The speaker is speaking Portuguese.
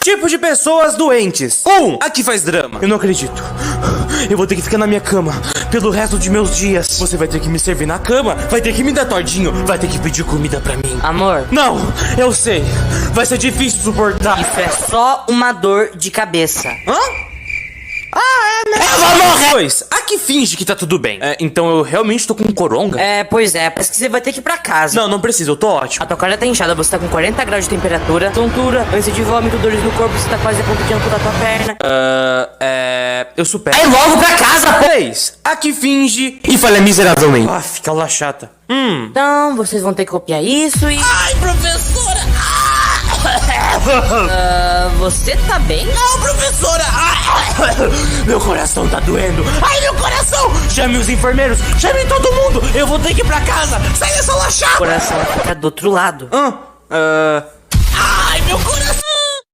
Tipo de pessoas doentes. Aqui faz drama. Eu não acredito. Eu vou ter que ficar na minha cama pelo resto de meus dias. Você vai ter que me servir na cama, vai ter que me dar todinho, vai ter que pedir comida pra mim. Amor, Não, eu sei. Vai ser difícil suportar. isso é só uma dor de cabeça. Hã? Ela morre! Pois, aqui finge que tá tudo bem. Então eu realmente tô com coronga? Pois é, parece que você vai ter que ir pra casa. Não, não precisa, eu tô ótimo. A tua cara tá inchada, você tá com 40 graus de temperatura, tontura, ânsia de vômito, dores no corpo, você tá quase a ponto de amputar tua perna. Eu supero. Vai logo pra casa, pô! 3. Aqui finge e falha miseravelmente. Ah, fica lá chata. Então, vocês vão ter que copiar isso e... Ai, professora! Você tá bem? Não, professora! Meu coração tá doendo. Ai, meu coração! Chame os enfermeiros, chame todo mundo. Eu vou ter que ir pra casa. Sai dessa O laxada. coração fica do outro lado.